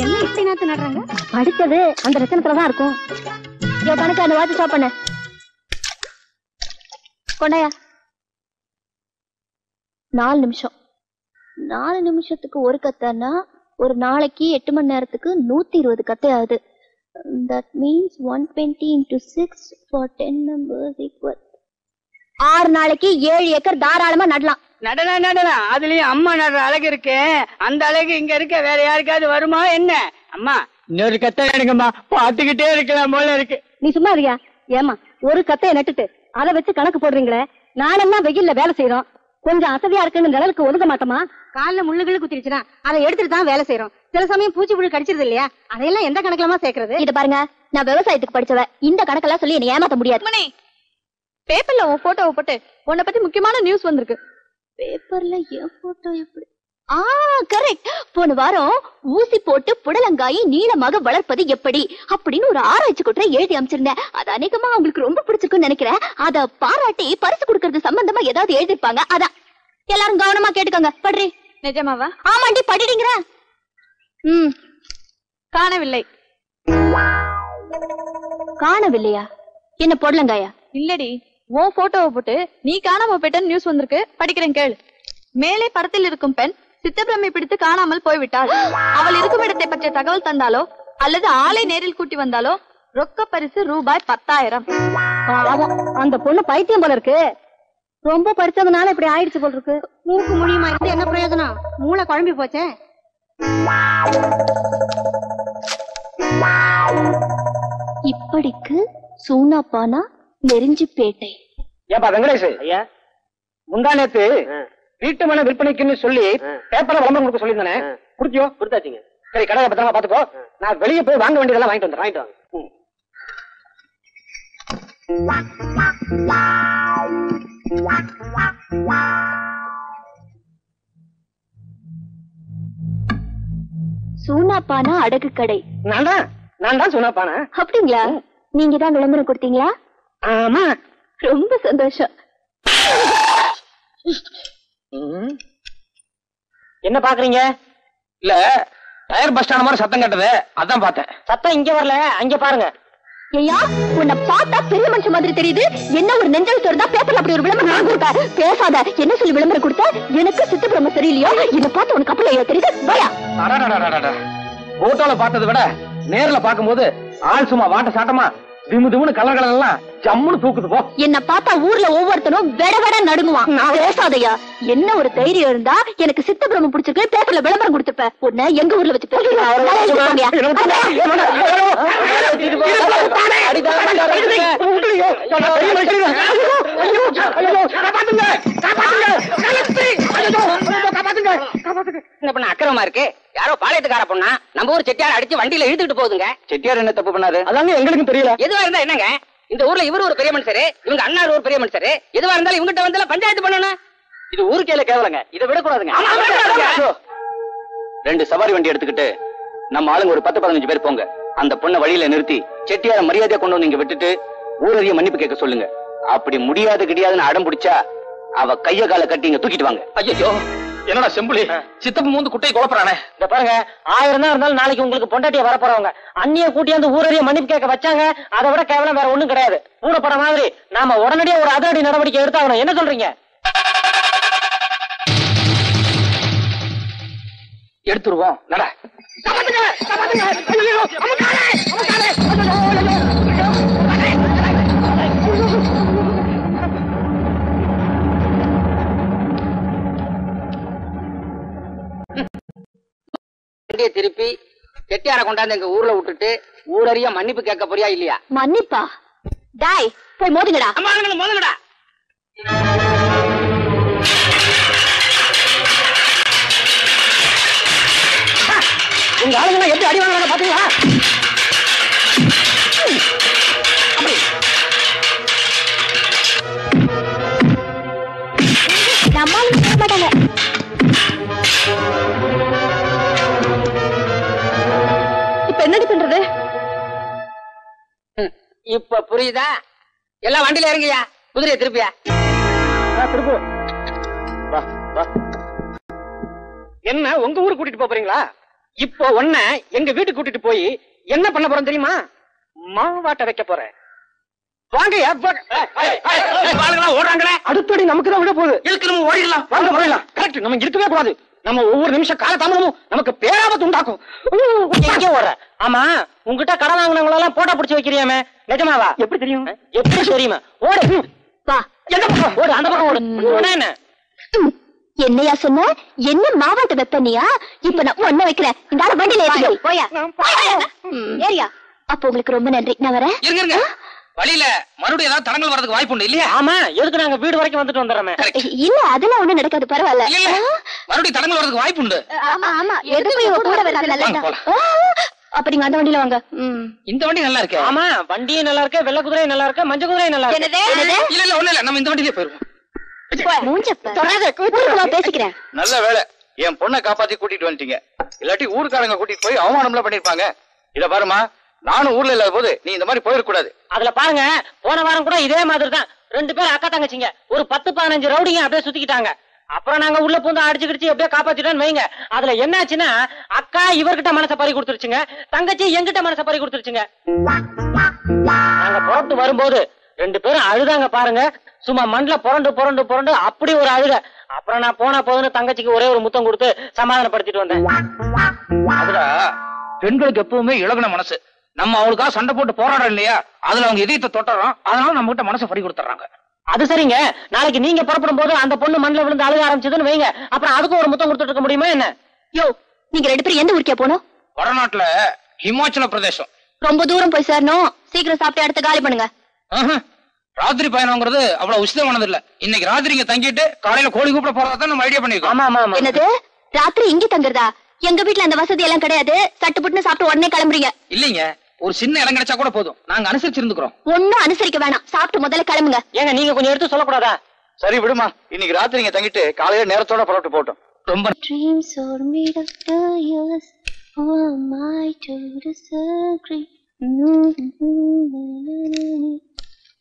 என்ன இப்படி நாத்து நடுறாங்க? படிச்சது அந்த ரச்சனத்துலதான் இருக்கும். கணக்கு அந்த வாட்ச் ஸ்டாப் பண்ண கொண்டாயா. 4 நிமிஷம். 4 நிமிஷத்துக்கு ஒரு கத்தைன்னா ஒரு நாளைக்கு 8 மணி நேரத்துக்கு 120 கத்தை ஆகுது. That means 120 into 6 for 10 members equal. 6 நாளைக்கு 7 ஏக்கர் தாராளமா நடலாம். நடலாம். அதுலயும் அம்மா நடுற அழகு இருக்கு, அந்த அழகு இங்க இருக்க வேற யாருக்காவது வருமா என்ன? அம்மா இன்னொரு கத்தை எடுங்கம்மா, பாத்துக்கிட்டே இருக்கலாம் போல இருக்கு. நீ சும்மா இருக்கியா? ஏமா ஒரு கத்தையை நட்டுட்டு அதை வச்சு கணக்கு போடுறீங்களே? நானெல்லாம் வெயில்ல வேலை செய்யறோம், கொஞ்சம் அசதியா இருக்குன்னு நிழலுக்கு ஒதுங்க மாட்டோமா? காலில் முள்ளுகளுக்கு குத்திருச்சுன்னா அதை எடுத்துட்டு தான் வேலை செய்யறோம். சில சமயம் பூச்சி புழு கடிச்சிருது இல்லையா? அதையெல்லாம் எந்த கணக்குலமா சேர்க்கறது? இத பாருங்க, நான் விவசாயத்துக்கு படிச்சவ, இந்த கணக்கெல்லாம் சொல்லி என்ன ஏமாத்த முடியாது. பேப்பர்ல உன் போட்டோவை போட்டு உன்னை பத்தி முக்கியமான நியூஸ் வந்திருக்கு. பேப்பர்ல என் போட்டோ எப்படி? கரெக்ட். போன வாரம் ஊசி போட்டு புடலங்காயை நீளமாக வளர்ப்பது எப்படி அப்படின்னு ஒரு ஆராய்ச்சி கூட்டரை எழுதி அமைச்சிருந்தேன். அது அநேகமா அவங்களுக்கு ரொம்ப பிடிச்சிருக்குன்னு நினைக்கிறேன். அத பாராட்டி பரிசு கொடுக்கறது சம்பந்தமா ஏதாவது எழுதிருப்பாங்க. அதான் எல்லாரும் கவனமா கேட்டுக்கோங்க. படுறி. நிஜமாவா? ஆமாண்டி, படிடுங்கிற. காணவில்லை. காணவில்லையா? என்ன புடலங்காயா? இல்லடி, உன் போட்டோவை போட்டு நீ காணாம போயிட்டன்னு நியூஸ் வந்திருக்கு, படிக்கிறேன் கேளு. மேலே படத்தில் இருக்கும் பெண் சித்தப்பிரமை பிடித்து காணாமல் போய்விட்டாள். அவள் இருக்கும் இடத்தை பற்றிய தகவல் தந்தாலோ அல்லது ஆளை நேரில் கூட்டி வந்தாலோ ரொக்க பரிசு ரூபாய் 10,000. அந்த பொண்ணு பைத்தியம் போல இருக்கு. ரொம்ப படிச்சதுனால இப்படி ஆயிடுச்சு போல இருக்கு. மூக்கு முடியுமா இருந்து என்ன பிரயோஜனம்? மூளை குழம்பி போச்சே. இப்படிக்கு சூனாப்பானா நெருஞ்சிப்பேட்டை. ஏப்பா வெங்கடேஷ் ஐயா, முந்தா நேத்து வீட்டு மன விற்பனைக்குன்னு சொல்லி பேப்பர்ல விளம்பரம் கொடுக்க சொல்லியிருந்தானே, குடுத்தியோ? கொடுத்தாச்சுங்க. சரி, கடையை பத்திரமா பாத்துக்கோ. நான் வெளியே போய் வாங்க வேண்டியதெல்லாம் வாங்கிட்டு வந்துடுறேன். சூனாப்பானா அடகு கடை. நான் தான் சூனாப்பானா. அப்படிங்களா? நீங்க தான் விளம்பரம் கொடுத்தீங்களா? ஆமா. ரொம்ப சந்தோஷம். என்ன பாக்குறீங்க? இல்ல, டயர் பஸ் ஸ்டாண்ட் மாதிரி சத்தம் கேட்டது, அதான் பார்த்தேன். சத்தம் இங்க வரல, அங்க பாருங்க. ஐயா, உன்னை பார்த்தா பெரிய மனுஷன் மாதிரி தெரியுது. என்ன ஒரு நெஞ்சல் தோறதா பேப்பர்ல அப்படி ஒரு விளம்பரம் கொடுத்த? பேசாத. என்ன சொல்லி விளம்பரம் கொடுத்த? எனக்கு சித்தப்பிரம சரியில்லையோ? என்ன பார்த்து உனக்கு அப்பல தெரியுது? பயா. போட்டோல பார்த்ததை விட நேர்ல பாக்கும்போது ஆள் சும்மா வாட்ட சாட்டமா திமுன்னு கலர் எல்லாம் ஜம்முன்னு தூக்குது போ. என்ன பார்த்தா ஊர்ல ஒவ்வொருத்தனும் வெட வெட நடுங்குவான். பேசாதையா, என்ன ஒரு தைரியம் இருந்தா எனக்கு சித்த பிரம்ம பிடிச்சிருக்கு பேப்பர்ல விளம்பரம் கொடுத்துப்ப. உன்னை எங்க ஊர்ல வச்சு அக்கிரமா இருக்கு. யாரோ பாளையத்துக்கார பொண்ணா நம்ம ஊர் செட்டியார் அடிச்சு வண்டியில இழுத்துட்டு போகுதுங்க. செட்டியார் என்ன தப்பு பண்ணாரு? அதாங்க எங்களுக்கும் தெரியல. எதுவா இருந்தா என்னங்க, இந்த ஊர்ல இவரு ஒரு பெரிய மனுஷரு, இவங்க அண்ணாரு ஒரு பெரிய மனுஷரு. எதுவா இருந்தாலும் இவங்கிட்ட வந்து பஞ்சாயத்து பண்ணணும். இது ஊருக்கேல கேவலங்க. இதை விடக்கூடாதுங்க. 2 சவாரி வண்டி எடுத்துக்கிட்டு நம்ம ஆளுங்க ஒரு 10-15 பேர் போங்க. அந்த பொண்ணை வழியில நிறுத்தி செட்டியார மரியாதையா கொண்டு வந்து இங்க விட்டுட்டு ஊரறிய மன்னிப்பு கேட்க சொல்லுங்க. அப்படி முடியாது கிடையாதுன்னு அடம் பிடிச்சா அவ கைய கால கட்டி இங்க தூக்கிட்டு வாங்க. ஐயோ, என்னடா செம்புலி சித்தப்பு மூந்து குட்டையை குழப்பறானே. இந்த பாருங்க, 1000 தான் இருந்தாலும் நாளைக்கு உங்களுக்கு பொண்டாட்டிய வரப்போறவங்க அண்ணிய கூட்டியாந்து ஊரறிய மன்னிப்பு கேட்க வச்சாங்க. அதை விட கேவலம் வேற ஒண்ணும் கிடையாது. கூடப்பட மாதிரி நாம உடனடியா ஒரு அதிரடி நடவடிக்கை எடுத்தாகணும். என்ன சொல்றீங்க? எடுத்துருவோம். நட. திருப்பி செட்டியார கொண்டாந்து எங்க ஊர்ல விட்டுட்டு ஊரறிய மன்னிப்பு கேட்க போறியா இல்லையா? மன்னிப்பா? டாய் போய் மோதுங்கடா. மோதுங்கடா. உங்க ஆளுங்க எப்படி அடி வாங்குறாங்க பாத்தீங்களா? நம்மளும் செய்ய மாட்டாங்க. இப்ப என்னடி பண்றது? இப்ப புரியுதா? எல்லாம் வண்டியில இறங்கியா, குதிரையை திருப்பியா. திருப்பு. என்ன உங்க ஊருக்கு கூட்டிட்டு போறீங்களா? இப்போ ஒன்ன எங்க வீட்டுக்கு கூட்டிட்டு போய் என்ன பண்ண போறோம் தெரியுமா? மாவாட்ட வைக்க போறேன். வாங்க. ஓடுறாங்களே, அடுத்தடி நமக்கு தான் விட போகுது. இழுக்கணும், ஓடிடலாம். வாங்க போயிடலாம். கரெக்ட். நம்ம இருக்கவே கூடாது. நம்ம ஒவ்வொரு நிமிஷம் காலதாமதமும் நமக்கு பேராபத்து உண்டாக்கும். எங்க ஓடுற? ஆமா, உங்ககிட்ட கடன் வாங்கினவங்களெல்லாம் போட்டா பிடிச்சு வைக்கிறியாமே, நிஜமாவா? எப்படி தெரியும்? எப்படி தெரியுமா? ஓடு. வா. எந்த பக்கம்? ஓடு, அந்த பக்கம் ஓடு. என்ன என்னையா சொன்ன? என்ன மாவாட்ட வெப்பனியா? இப்ப நான் ஒண்ணு வைக்கிறேன். இந்த ஆள வண்டியில ஏத்தி போயா. ஏரியா. அப்ப உங்களுக்கு ரொம்ப நன்றி. நான் வரேன். இருங்க. வழியில மறுபடியும் ஏதாவது தடங்கள் வரதுக்கு வாய்ப்பு உண்டு இல்லையா? ஆமா, எதுக்கு நாங்க வீடு வரைக்கும் வந்துட்டு வந்துடுறோமே. இல்ல, அதெல்லாம் ஒண்ணும் நடக்காது. பரவாயில்ல. மறுபடியும் தடங்கள் வரதுக்கு வாய்ப்பு உண்டு. ஆமா ஆமா, எதுக்கு இவங்க கூட வரது நல்லதுதான். அப்ப நீங்க அந்த வண்டியில வாங்க. இந்த வண்டி நல்லா இருக்கு. ஆமா, வண்டியும் நல்லா இருக்கு, வெள்ளை குதிரையும் நல்லா இருக்கு, மஞ்சள் குதிரையும் நல்லா இருக்கு. இல்ல ஒண்ணு இல்ல, நம்ம இந்த வண்டியிலே போயிருவோம். பேசிக்கிறேன். நல்ல வேலை என் பொண்ணை காப்பாத்தி கூட்டிட்டு வந்துட்டீங்க. இல்லாட்டி ஊருக்காரங்க கூட்டிட்டு போய் அவமானம்லாம் பண்ணிருப்பாங்க. இத பாருமா, நானும் ஊர்ல இல்லாத போது நீ இந்த மாதிரி போயிடக்கூடாது. அதுல பாருங்க, போன வாரம் கூட இதே மாதிரி தான் 2 பேர் அக்கா தங்கச்சிங்க ஒரு 10-15 ரவுடிங்க அப்படியே சுத்திக்கிட்டாங்க. அப்புறம் நாங்க உள்ள பூந்து அடிச்சு கிடிச்சு எப்படியே காப்பாத்திட்டோன்னு வைங்க. அதுல என்னாச்சுன்னா, அக்கா இவர்கிட்ட மனசை பறி கொடுத்துருச்சுங்க, தங்கச்சி எங்கிட்ட மனசை பறி கொடுத்துருச்சுங்க. நாங்க புறத்து வரும்போது 2 பேரும் அழுதாங்க பாருங்க. சும்மா மண்ல புரண்டு புரண்டு புரண்டு அப்படி ஒரு அழுக. அப்புறம் நான் போனா போதுன்னு தங்கச்சிக்கு ஒரே ஒரு முத்தம் கொடுத்து சமாதானப்படுத்திட்டு வந்தேன். அதுல பெண்களுக்கு எப்பவுமே இழகுன மனசு. நம்ம அவளுக்காக சண்டை போட்டு போராடம் இல்லையா, அதுல அவங்க இதயத்தை தொட்டுறோம். அதனால நம்ம கிட்ட மனசை பறி கொடுத்துறாங்க. அது சரிங்க, நாளைக்கு நீங்க புறப்படும் போது அந்த பொண்ணு மண்ணில் விழுந்து அழுக ஆரம்பிச்சதுன்னு வைங்க. அப்புறம் அதுக்கும் ஒரு முத்தம் கொடுத்துட்டு இருக்க முடியுமா என்ன? யோ, நீங்க 2 பேரும் எந்த ஊருக்கே போனோம்? வடநாட்டுல ஹிமாச்சல பிரதேசம். ரொம்ப தூரம் போய் சேரணும். சீக்கிரம் சாப்பிட்டு அடுத்து காலி பண்ணுங்க. ராத்திரி பயணம்ங்கிறது அவ்வளவு உசிதமானது இல்ல. இன்னைக்கு ராத்திரி இங்க தங்கிட்டு காலையில கோழி கூப்பிட போறதா நம்ம ஐடியா பண்ணிருக்கோம். ஆமா ஆமா. என்னது, ராத்திரி இங்க தங்குறதா? எங்க வீட்டுல அந்த வசதி எல்லாம் கிடையாது. சட்டு புட்டுன்னு சாப்பிட்டு உடனே கிளம்புறீங்க. இல்லைங்க, ஒரு சின்ன இடம் கிடைச்சா கூட போதும், நாங்க அனுசரிச்சிருந்துக்கிறோம். ஒன்னும் அனுசரிக்க வேணாம், சாப்பிட்டு முதல்ல கிளம்புங்க. ஏங்க நீங்க கொஞ்சம் எடுத்து சொல்லக்கூடாதா? சரி விடுமா, இன்னைக்கு ராத்திரி இங்க தங்கிட்டு காலையில நேரத்தோட புறப்பட்டு போட்டோம். ரொம்ப Dreams are made of tears. Who am I to disagree?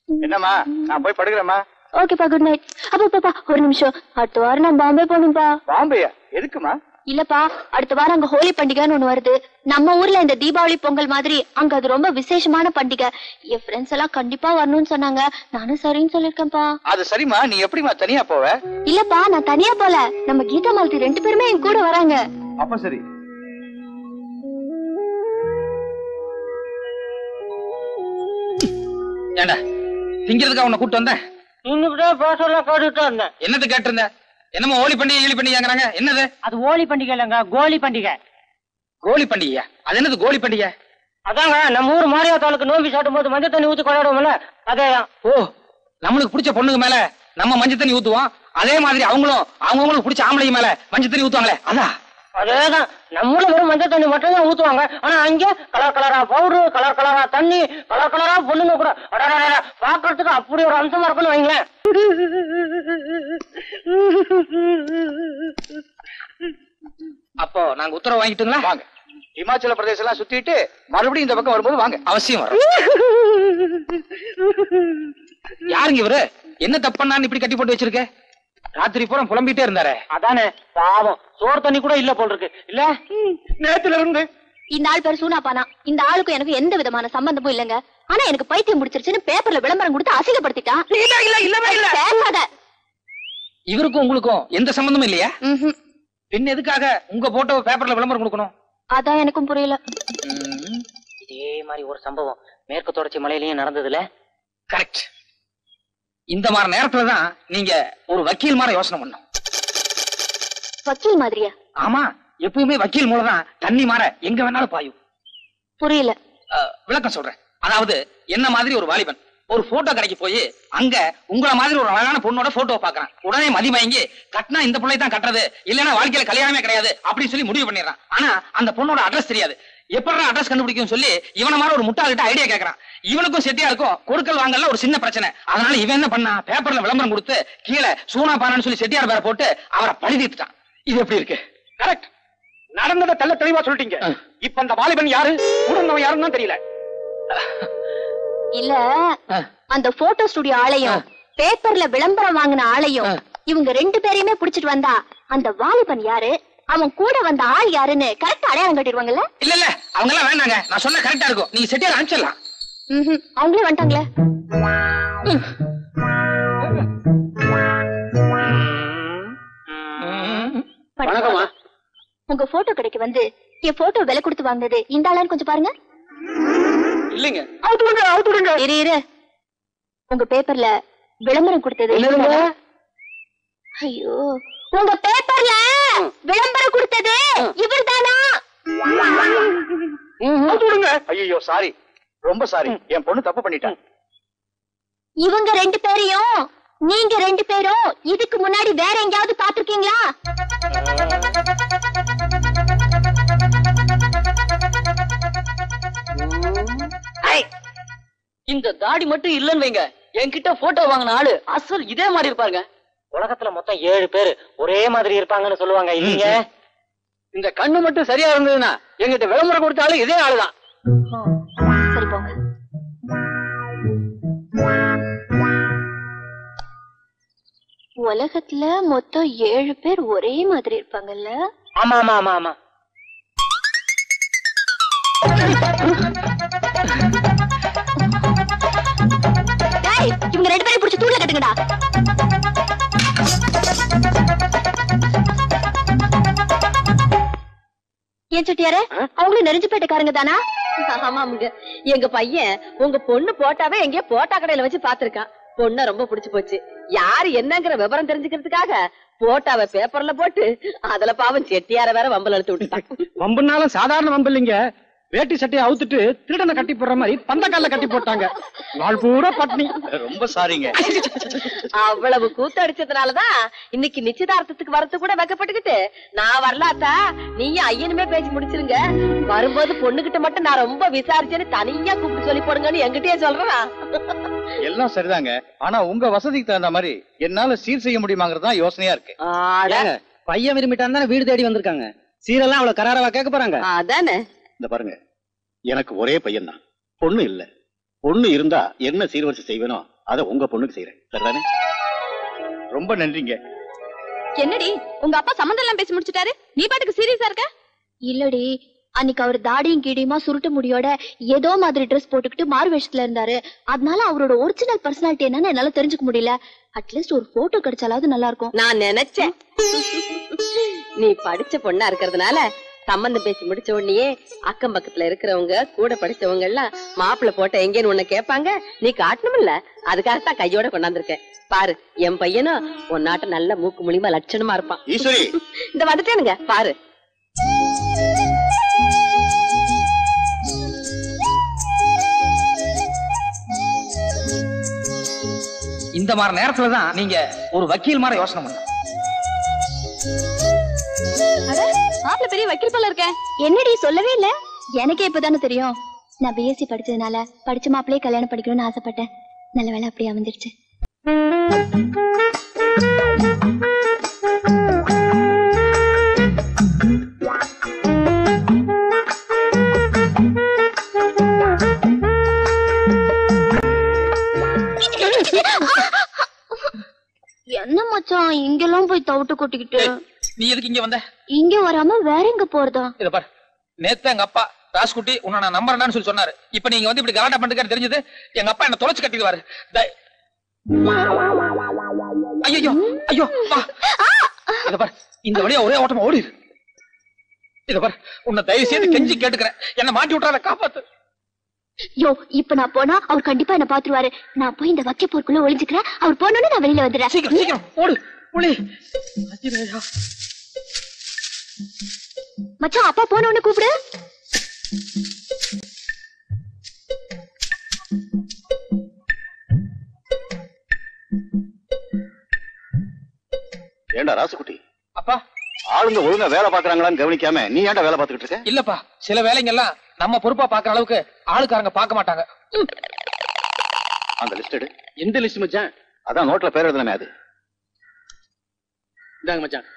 என்னம்மா, நான் போய் படுக்கிறேம்மா. ஓகேப்பா, குட் நைட். அப்பா ஒரு நிமிஷம். அடுத்த வாரம் நான் பாம்பே போகணும்பா. பாம்பேயா? எதுக்குமா? இல்லப்பா, அடுத்த வாரம் அங்க ஹோலி பண்டிகைன்னு ஒண்ணு வருது. நம்ம ஊர்ல இந்த தீபாவளி பொங்கல் மாதிரி அங்க அது ரொம்ப விசேஷமான பண்டிகை. என் ஃப்ரெண்ட்ஸ் எல்லாம் கண்டிப்பா வரணும்னு சொன்னாங்க. நானும் சரின்னு சொல்லிருக்கேன்ப்பா. அது சரிம்மா, நீ எப்படிமா தனியா போவ? இல்லப்பா, நான் தனியா போல. நம்ம கீதா மாலதி 2 பேருமே என் கூட வராங்க. அப்ப சரி. ஏண்டா திங்கிறதுக்கு அவனை கூட்டு வந்தேன். என்னது கேட்டு இருந்த? என்னமோ ஓலி பண்டிகை ஈழி பண்டிகைங்கிறாங்க. என்னது அது? ஓலி பண்டிகை இல்லங்க, கோலி பண்டிகை. கோலி பண்டிகையா? அது என்னது கோலி பண்டிகை? அதாங்க நம்ம ஊர் மாரியாத்தாளுக்கு நோம்பி சாட்டும் போது மஞ்சள் தண்ணி ஊத்தி கொண்டாடுவோம்ல, அதேதான். ஓ, நம்மளுக்கு பிடிச்ச பொண்ணுக்கு மேல நம்ம மஞ்சள் தண்ணி ஊத்துவோம், அதே மாதிரி அவங்களும் அவங்களுக்கு பிடிச்ச ஆம்பளைங்க மேல மஞ்சள் தண்ணி ஊத்துவாங்களே, அதான். அதேதான், நம்மளும் வெறும் மஞ்சள் தண்ணி மட்டும் தான் ஊத்துவாங்க. ஆனா அங்க கலர் கலரா பவுடரு, கலர் கலரா தண்ணி, கலர் கலரா பொண்ணுங்க கூட பாக்குறதுக்கு அப்படி ஒரு அம்சமா இருக்குன்னு வைங்களேன். அப்போ நாங்க உத்தரவு வாங்கிட்டுங்களா? வாங்க, இமாச்சல பிரதேசம் எல்லாம் சுத்திட்டு மறுபடியும் இந்த பக்கம் வரும்போது வாங்க. அவசியம் வரும். யாருங்க இவரு? என்ன தப்புன்னு இப்படி கட்டி போட்டு வச்சிருக்க? ராத்திரி பூரா புலம்பிட்டே இருந்தாரே. அதானே பாவம், சோறு தண்ணி கூட இல்ல போல் இருக்கு. இல்ல நேத்துல இருந்து இந்த ஆள் பேர் சூனாப்பானா. இந்த ஆளுக்கும் எனக்கு எந்த விதமான சம்பந்தமும் இல்லங்க. ஆனா எனக்கு பைத்தியம் முடிச்சிருச்சுன்னு பேப்பர்ல விளம்பரம் கொடுத்து அசிங்கப்படுத்திட்டான். பேசாத. இவருக்கும் உங்களுக்கும் எந்த சம்பந்தமும் இல்லையா? பின் எதுக்காக உங்க போட்டோ பேப்பர்ல விளம்பரம் கொடுக்கணும்? அதான் எனக்கும் புரியல. இதே மாதிரி ஒரு சம்பவம் மேற்கு தொடர்ச்சி மலையிலயும் நடந்ததுல. கரெக்ட். இந்த மாதிரி நேரத்துலதான் நீங்க ஒரு வக்கீல் மாதிரி யோசனை பண்ணும். வக்கீல் மாதிரியா? ஆமா, எப்பவுமே வக்கீல் மூலம் தான் தண்ணி மாற எங்க வேணாலும் பாயும். புரியல. விளக்கம் சொல்றேன். அதாவது என்ன மாதிரி ஒரு வாலிபன் ஒரு போட்டோ கடைக்கு போய் அங்க உங்கள மாதிரி ஒரு அழகான பொண்ணோட போட்டோ பாக்குறான். உடனே மதிமயங்கி கட்டினா இந்த பிள்ளை தான் கட்டுறது, இல்லைன்னா வாழ்க்கையில கல்யாணமே கிடையாது அப்படின்னு சொல்லி முடிவு பண்ணிடுறான். ஆனா அந்த பொண்ணோட அட்ரஸ் தெரியாது. எப்படி அட்ரஸ் கண்டுபிடிக்கும் சொல்லி இவன மாதிரி ஒரு முட்டாள்கிட்ட ஐடியா கேட்கறான். இவனுக்கும் செட்டியா இருக்கும், கொடுக்கல் வாங்கல ஒரு சின்ன பிரச்சனை. அதனால இவன் என்ன பண்ணா, பேப்பர்ல விளம்பரம் கொடுத்து கீழே சூனா பானான்னு சொல்லி செட்டியார் பேரை போட்டு அவரை பழிதீர்த்துட்டான். இது எப்படி இருக்கு? கரெக்ட். நடந்ததை தெள்ள தெளிவா சொல்லிட்டீங்க. இப்ப அந்த வாலிபன் யாரு, உடனே யாருன்னு தான் தெரியல. இல்ல, அந்த போட்டோ ஸ்டுடியோ ஆளையும் பேப்பர்ல விளம்பரம் வாங்கின ஆளையும் இவங்க ரெண்டு பேரையுமே புடிச்சிட்டு வந்தா அந்த வாலிபன் யாரு, அவன் கூட வந்த ஆள் யாருன்னு கரெக்டா அடையாளம் கட்டிடுவாங்கல்ல? இல்ல இல்ல, அவங்க எல்லாம் வேண்டாங்க, நான் சொன்ன கரெக்டா இருக்கும். நீங்க செட்டியார் அனுப்பிச்சிடலாம். அவங்களே வந்துட்டாங்களே. வணக்கம்மா. உங்க போட்டோ கடைக்கு வந்து என் போட்டோ விலை கொடுத்து வாங்கினது இந்த ஆளான்னு கொஞ்சம் பாருங்க. இல்லைங்க, அவுத்துடுங்க. இரு, உங்க பேப்பர்ல விளம்பரம் கொடுத்தது. ஐயோ, உங்க பேப்பர்ல விளம்பரம் கொடுத்தது இவர் தானா? ஐயோ சாரி, ரொம்ப சாரி, என் பொண்ணு தப்பு பண்ணிட்டா. இவங்க ரெண்டு பேரையும் நீங்க ரெண்டு பேரும் இதுக்கு முன்னாடி வேற எங்கயாவது பாத்திருக்கீங்களா? இந்த தாடி மட்டும் இல்லன்னு வைங்க, என்கிட்ட போட்டோ வாங்கின ஆளு அசல் இதே மாதிரி இருப்பாருங்க. உலகத்துல மொத்தம் 7 பேரு ஒரே மாதிரி இருப்பாங்கன்னு சொல்லுவாங்க. இல்லீங்க, இந்த கண்ணு மட்டும் சரியா இருந்ததுன்னா எங்கிட்ட விளம்பரம் கொடுத்தாலும் இதே ஆளுதான். சரி போங்க. உலகத்துல மொத்தம் 7 பேர் ஒரே மாதிரி இருப்பாங்கல்ல? ஆமா ஆமா ஆமா ஆமா. இவங்க ரெண்டு பேரும் பிடிச்சி தூள்ல கட்டுங்கடா. ஏன் செட்டியாரே, அவங்களும் நெறிஞ்சு போயிட்டக்காரங்க தானா? ஆமாமுங்க, எங்க பையன் உங்க பொண்ணு போட்டாவே எங்கேயோ போட்டா கடையில வச்சு பாத்துருக்கான். பொண்ண ரொம்ப பிடிச்சு போச்சு. யாரு என்னங்கிற விவரம் தெரிஞ்சுக்கிறதுக்காக போட்டாவை பேப்பர்ல போட்டு அதுல பாவம் செட்டியார வேற வம்பல் எடுத்து விட்டுட்டான். வம்புனாலும் சாதாரண வம்பு இல்லைங்க, வேட்டி சட்டையை அவுத்துட்டு திருடனை கட்டி போடுற மாதிரி பந்தக்கால கட்டி போட்டாங்க. நாள் பூரா பட்னி. ரொம்ப சாரிங்க. அவ்வளவு கூத்தடிச்சதுனாலதான் இன்னைக்கு நிச்சயதார்த்தத்துக்கு வரது கூட வைக்கப்பட்டுக்கிட்டு நான் வரலாத்தா நீயும் ஐயனுமே பேசி முடிச்சிருங்க, வரும்போது பொண்ணுகிட்ட மட்டும் நான் ரொம்ப விசாரிச்சேன்னு தனியா கூப்பிட்டு சொல்லி போடுங்கன்னு என்கிட்டயே சொல்றேன். எல்லாம் சரிதாங்க, ஆனா உங்க வசதிக்கு தகுந்த மாதிரி என்னால சீர் செய்ய முடியுமாங்கிறதா யோசனையா இருக்கு. பையன் விரும்பிட்டான் தானே வீடு தேடி வந்திருக்காங்க. சீரெல்லாம் அவ்வளவு கராரவா கேட்க போறாங்க. அதானே. இந்த பாருங்க, எனக்கு ஒரே பையன் தான், பொண்ணு இல்ல. பொண்ணு இருந்தா என்ன சீர்வரிசை செய்வேனோ அதை உங்க பொண்ணுக்கு செய்யறேன். சரிதானே? ரொம்ப நன்றிங்க. என்னடி உங்க அப்பா சம்பந்தம் எல்லாம் பேசி முடிச்சிட்டாரு, நீ பாட்டுக்கு சீரியஸா இருக்க? இல்லடி, அன்னைக்கு அவர் தாடியும் கீடியுமா சுருட்டு முடியோட ஏதோ மாதிரி ட்ரெஸ் போட்டுக்கிட்டு மாறு வேஷத்துல இருந்தாரு. அதனால அவரோட ஒரிஜினல் பர்சனாலிட்டி என்னன்னு என்னால தெரிஞ்சுக்க முடியல. அட்லீஸ்ட் ஒரு போட்டோ கிடைச்சாலாவது நல்லா இருக்கும். நான் நினைச்சேன் நீ படிச்ச பொண்ணா இருக்கிறதுனால சம்பந்தம் பேசி முடிச்ச உடனே அக்கம் பக்கத்துல இருக்கிறவங்க கூட படிச்சவங்க எல்லாம் மாப்பிள்ள போட்ட எங்கேன்னு உன்ன கேட்பாங்க, நீ காட்டணும்ல, அதுக்காகத்தான் கையோட கொண்டாந்துருக்கேன். பாரு, என் பையனும் உன் நாட்டு நல்ல மூக்கு மூலியமா லட்சணமா இருப்பான். ஈஸ்வரி, இந்த வந்துட்டேனுங்க பாரு. இந்த மாதிரி நேரத்துலதான் நீங்க ஒரு வக்கீல் மாதிரி யோசனை பண்ண. மாப்பிள்ள பெரிய வக்கீல் போல இருக்க. என்னடி சொல்லவே இல்ல? எனக்கே இப்பதானே தெரியும். நான் பிஎஸ்சி படிச்சதுனால படிச்ச மாப்பிள்ளையே கல்யாணம் படிக்கணும்னு ஆசைப்பட்டேன். நல்ல வேலை அப்படியே அமைஞ்சிருச்சு. என்ன மச்சான் இங்கெல்லாம் போய் தவிட்டு கொட்டிக்கிட்டு? நீ எதுக்கு இங்க வந்த? இங்க வராம வேற எங்க போறதா? இத பாரு, நேத்து எங்க அப்பா ராஸ்குட்டி உன்னை நான் நம்புறேன்னு சொல்லி சொன்னாரு. இப்ப நீங்க வந்து இப்படி கலாட்டா பண்ணிட்டு தெரிஞ்சது, எங்க அப்பா என்ன தொலைச்சு கட்டிடுவாரு. ஐயோ ஐயோ, இத பாரு, இந்த வழியா ஒரே ஓட்டமா ஓடிடு. இத பாரு, உன்னை தயவு செய்து கெஞ்சி கேட்டுக்கிறேன், என்ன மாட்டி விட்டாத, காப்பாத்து. யோ, இப்ப நான் போனா அவர் கண்டிப்பா என்ன பாத்துருவாரு. நான் போய் இந்த வக்கே போர்க்குள்ள ஒளிஞ்சுக்கிறேன். அவர் போனோன்னு நான் வெளியில வந்துடுறேன். சீக்கிரம் சீக்கிரம் ஓடு ஒளி. மச்சான், அப்பா போனோன்னு கூப்பிடு. ஏண்டா ராசுகுட்டி, அப்பா ஆளுங்க ஒழுங்கா வேலை பாக்குறாங்களான்னு கவனிக்காம நீ ஏன்டா வேலை பார்த்துக்கிட்டு இருக்க? இல்லப்பா, சில வேலைங்க எல்லாம் நம்ம பொறுப்பா பாக்குற அளவுக்கு ஆளுக்காரங்க பார்க்க மாட்டாங்க. அந்த லிஸ்ட் எடு. எந்த லிஸ்ட் மச்சான்? அதான் நோட்ல பேர் எழுதுனமே அது. இந்தாங்க மச்சான்.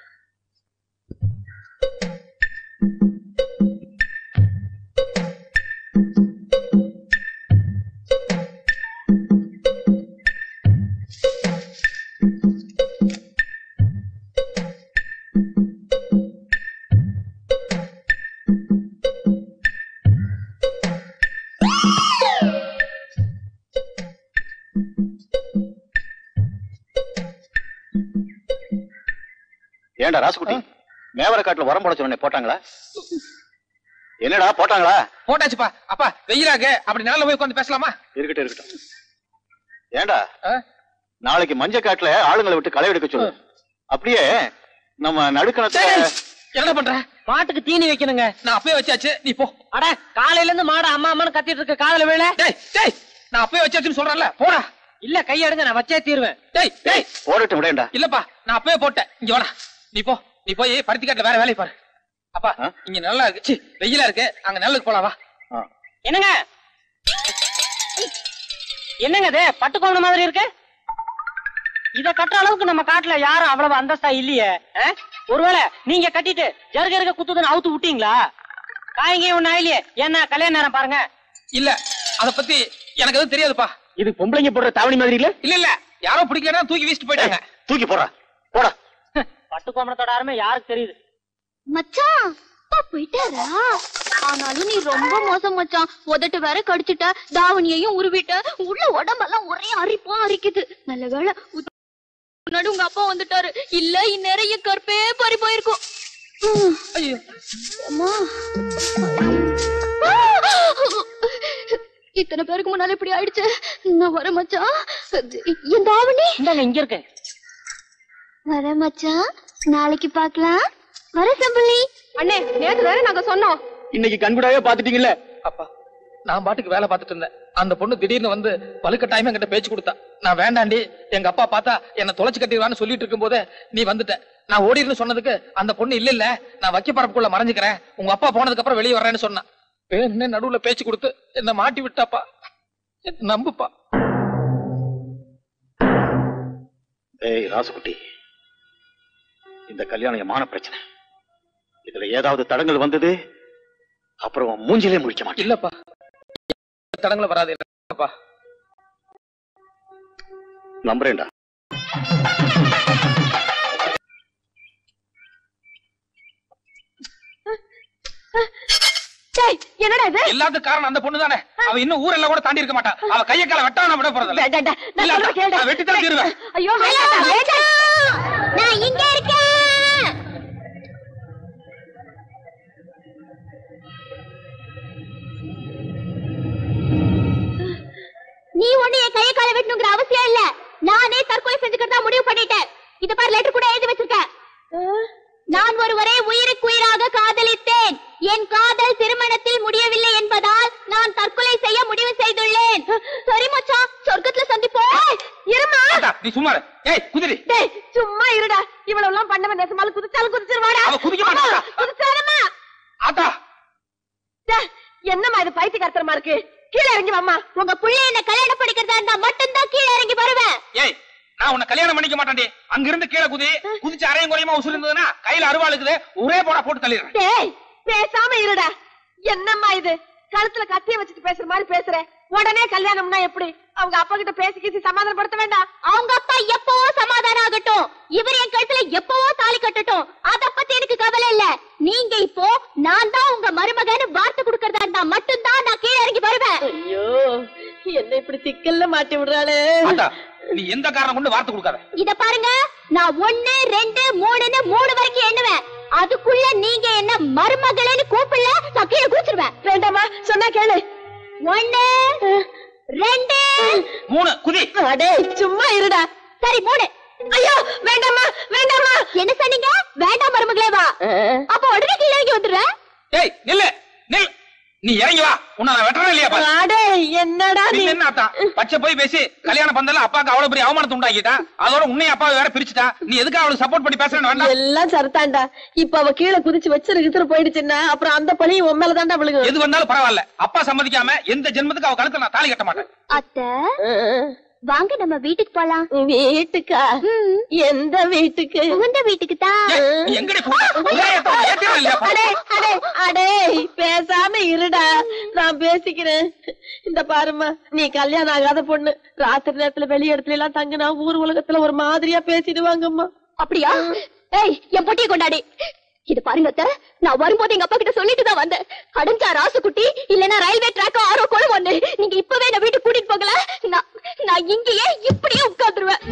ஏண்டா ராசுகுட்டி, மேவர காட்டுல உரம் போட சொன்ன போட்டாங்களா? என்னடா போட்டாங்களா? போட்டாச்சுப்பா. அப்பா வெயிலாக அப்படி நேரில் போய் உட்காந்து பேசலாமா? இருக்கட்டும் இருக்கட்டும். ஏண்டா நாளைக்கு மஞ்ச காட்டுல ஆளுங்களை விட்டு களை எடுக்க சொல்லு. அப்படியே நம்ம நடுக்கணத்தை என்ன பண்ற? மாட்டுக்கு தீனி வைக்கணுங்க. நான் அப்பயே வச்சாச்சு, நீ போ. அட, காலையில இருந்து மாடு அம்மா அம்மான்னு கத்திட்டு இருக்க, காதல வேலை. டேய் டேய், நான் அப்பயே வச்சாச்சுன்னு சொல்றேன்ல, போடா. இல்ல, கையெடுங்க, நான் வச்சே தீருவேன். டேய் டேய், போடட்டும் விடேண்டா. இல்லப்பா, நான் அப்பயே போட்டேன். இங்க வாடா, நீ போ. நீ போய் பருத்தி காட்டுல வேற வேலையை பாரு. அப்பா இங்க நல்லா இருக்கு, சி வெயிலா இருக்கு, அங்க நல்லுக்கு போலாம் வா. என்னங்க என்னங்க இது பட்டு கோவண மாதிரி இருக்கு? இத கட்டுற அளவுக்கு நம்ம காட்டுல யாரும் அவ்வளவு அந்தஸ்தா இல்லையே. ஒருவேளை நீங்க கட்டிட்டு ஜருக இருக்க குத்துதுன்னு அவுத்து விட்டீங்களா? காய்ங்க ஒண்ணு ஆயிலையே. என்ன கல்யாண நேரம் பாருங்க. இல்ல, அத பத்தி எனக்கு எதுவும் தெரியாதுப்பா. இது பொம்பளைங்க போடுற தாவணி மாதிரி இல்ல? இல்ல இல்ல, யாரோ பிடிக்கலன்னா தூக்கி வீசிட்டு போயிட்டாங்க. தூக்கி போடா போடா. பட்டு கோமணத்தோட அருமை யாருக்கு தெரியுது? மச்சான், அப்பா போயிட்டாரா? ஆனாலும் நீ ரொம்ப மோசம் மச்சான். உதட்டு வேற கடிச்சிட்ட, தாவணியையும் உருவிட்ட, உள்ள உடம்பெல்லாம் ஒரே அரிப்பா அரிக்குது. நல்ல வேளை முன்னாடி உங்க அப்பா வந்துட்டாரு, இல்ல இந்நேரம் என் கற்பே பறி போயிருக்கும். ஐயோ அம்மா, இத்தனை பேருக்கு முன்னால இப்படி ஆயிடுச்சு. நான் வர மச்சான். என் தாவணி இந்தாங்க, இங்க இருக்கு. வர மச்சான், நாளைக்கு பாக்கலாம். வர சம்பளி. அண்ணே, நேத்து வேற நாங்க சொன்னோம். இன்னைக்கு கண்கூடாவே பாத்துட்டீங்கல்ல? அப்பா, நான் பாட்டுக்கு வேலை பார்த்துட்டு இருந்தேன். அந்த பொண்ணு திடீர்னு வந்து வலுக்கட்டாயமா என்கிட்ட பேச்சு கொடுத்தா. நான் வேண்டாண்டி, எங்க அப்பா பார்த்தா என்ன தொலைச்சு கட்டிடுவான்னு சொல்லிட்டு இருக்கும் போதே நீ வந்துட்ட. நான் ஓடின்னு சொன்னதுக்கு அந்த பொண்ணு இல்ல இல்ல, நான் வைக்க பரப்புக்குள்ள மறைஞ்சுக்கிறேன், உங்க அப்பா போனதுக்கு அப்புறம் வெளியே வர்றேன்னு சொன்னான். என்ன நடுவுல பேச்சு கொடுத்து என்ன மாட்டி விட்டாப்பா. நம்புப்பா. ஏய் ராசுகுட்டி, இந்த கல்யாணம் மான பிரச்சனை. இதுல ஏதாவது தடங்கள் வந்தது அப்புறம் மூஞ்சிலே முடிக்க மாட்டேன். இல்லப்பா, தடங்களை வராது. இல்லப்பா, நம்புறேன்டா. என்னடா இது? எல்லாத்துக்கும் காரணம் அந்த பொண்ணு தானே. அவ இன்னும் ஊரெல்லாம் கூட தாண்டி இருக்க மாட்டா. அவ கைய கால வெட்டாம விட போறதில்ல. வெட்டித்தான் தீருவேன். ஐயோ, நான் இங்க இருக்கேன். வெட்டணுங்கிற அவசியம் இல்ல. நானே தற்கொலை செஞ்சுக்கிறதா முடிவு பண்ணிட்டேன். இத பாரு, லெட்டர் கூட எழுதி வச்சிருக்கேன். நான் ஒருவரை உயிருக்குயிராக காதலித்தேன். என் காதல் திருமணத்தில் முடியவில்லை என்பதால் நான் தற்கொலை செய்ய முடிவு செய்துள்ளேன். சரி மச்சான், சொர்க்கத்துல சந்திப்போம். இருமா, நீ சும்மா இரு. ஏய் குதிரி. டேய் சும்மா இருடா. இவ்வளவு எல்லாம் பண்ணவன் நெசமால குதிச்சாலும் குதிச்சிருவாடா. அவ குதிக்க மாட்டாடா. குதிச்சாரமா. ஆத்தா என்னம்மா இது பைத்தியக்காரத்தனமா இருக்கு? கீழே இறங்கி வாம்மா. உங்க புள்ள என்ன கல்யாணம் பண்ணிக்கிறதா இருந்தா மட்டும்தான் கீழே இறங்கி வருவேன். ஏய் நான் உன்னை கல்யாணம் பண்ணிக்க மாட்டேன்டி. அங்க இருந்து கீழே குதிச்சு அரையும் குறையுமா உசுறு இருந்ததுன்னா கையில அருவாளுக்குது, ஒரே போட்டு தள்ளிடுறேன். டேய் பேசாம இருடா. என்னம்மா இது? கழுத்துல கத்திய வச்சுட்டு பேசுற மாதிரி பேசுற. உடனே கல்யாணம்னா எப்படி? அவங்க அப்பா கிட்ட பேசி சமாதானப்படுத்த வேண்டாம். அவங்க அப்பா எப்பவோ சமாதானம் ஆகட்டும், இவர் என் கழுத்துல எப்பவோ தாலி கட்டட்டும், அத பத்தி எனக்கு கவலை இல்ல. நீங்க இப்போ நான் தான் உங்க மருமகன்னு வார்த்தை கொடுக்கறதா இருந்தா மட்டும்தான் நான் கீழே இறங்கி வருவேன். ஐயோ, என்ன இப்படி சிக்கல்ல மாட்டி விடுறாளே. நீ எந்த காரணம் கொண்டு வார்த்தை கொடுக்காத. இத பாருங்க, நான் 1 2 3 3 வரைக்கும் எண்ணுவேன். அதுக்குள்ள நீங்க என்ன மருமகளேன்னு கூப்பிடல, நான் கீழே குதிச்சிருவேன். வேண்டாமா, சொன்னா கேளு. 1 2 3 குதி. அடே சும்மா இருடா. சரி 3. ஐயோ வேண்டாமா வேண்டாமா. என்ன சொன்னீங்க? வேண்டாம் மருமகளே வா. அப்ப உடனே கீழே இறங்கி வந்துடுறேன். ஏய் நில்லு நில். நீ இறங்கி வா. உன்னை நான் வெட்டறேன் இல்லையா பாரு. அடே என்னடா நீ? என்ன ஆத்தா பச்சை போய் பேசி கல்யாணம் பந்தல அப்பாக்கு அவ்வளவு பெரிய அவமானத்தை உண்டாக்கிட்டா. அதோட உன்னைய அப்பாவை வேற பிரிச்சுட்டா. நீ எதுக்கு அவளுக்கு சப்போர்ட் பண்ணி பேசுறேன்னு வேண்டாம். எல்லாம் சரிதான்டா. இப்ப அவ கீழே குதிச்சு வச்சிரு போயிடுச்சுன்னா அப்புறம் அந்த பழியும் உன் மேலதான்டா விழுகும். எது வந்தாலும் பரவாயில்ல. அப்பா சம்மதிக்காம எந்த ஜென்மத்துக்கு அவ கழுத்துல நான் தாலி கட்ட மாட்டேன். அத்தை வாங்க நம்ம வீட்டுக்கு போலாம். வீட்டுக்கா? எந்த வீட்டுக்கு? உங்க வீட்டுக்கு தான். நீ எங்கடி போற? அடே பேசாம இருடா, நான் பேசிக்கிறேன். இந்த பாருமா, நீ கல்யாணம் ஆகாத பொண்ணு. ராத்திரி நேரத்துல வெளி இடத்துல எல்லாம் தங்கினா ஊர் உலகத்துல ஒரு மாதிரியா பேசிடுவாங்கம்மா. அப்படியா? ஏய் என் பொட்டியை கொண்டாடி. இது பாருங்க அத்தை, நான் வரும்போது எங்க அப்பா கிட்ட சொல்லிட்டு தான் வந்தேன். அடைஞ்சா ராசுக்குட்டி, இல்லன்னா ரயில்வே ட்ராக் ஆரோ குளம் ஒண்ணு. நீங்க இப்பவே நான் வீட்டுக்கு கூட்டிட்டு போகல, நான் இங்கேயே இப்படியே உட்கார்ந்துருவேன்.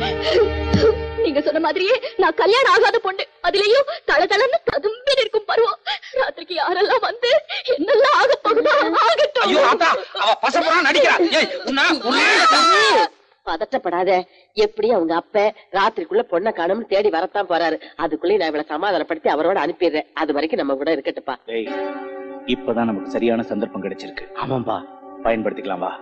நீங்க சொன்ன மாதிரியே நான் கல்யாணம் ஆகாத பொண்ணு. அதுலயும் தளதளன்னு ததும்பி இருக்கும் பருவம். ராத்திரிக்கு யாரெல்லாம் வந்து என்னெல்லாம் ஆக போகுதோ ஆகட்டும். ஐயோ ஆத்தா, அவ பசப்புறா நடிக்கிறா. ஏய் உன்ன பதட்டப்படாத. எப்படி அவங்க அப்ப ராத்திரிக்குள்ள பொண்ணை காணும்னு தேடி வரத்தான் போறாரு. அதுக்குள்ளே நான் இவளை சமாதானப்படுத்தி அவரோட அனுப்பிடுறேன். அது வரைக்கும் நம்ம கூட இருக்கட்டுப்பா. இப்பதான் நமக்கு சரியான சந்தர்ப்பம் கிடைச்சிருக்கு. ஆமாம்பா, பயன்படுத்திக்கலாம் வா.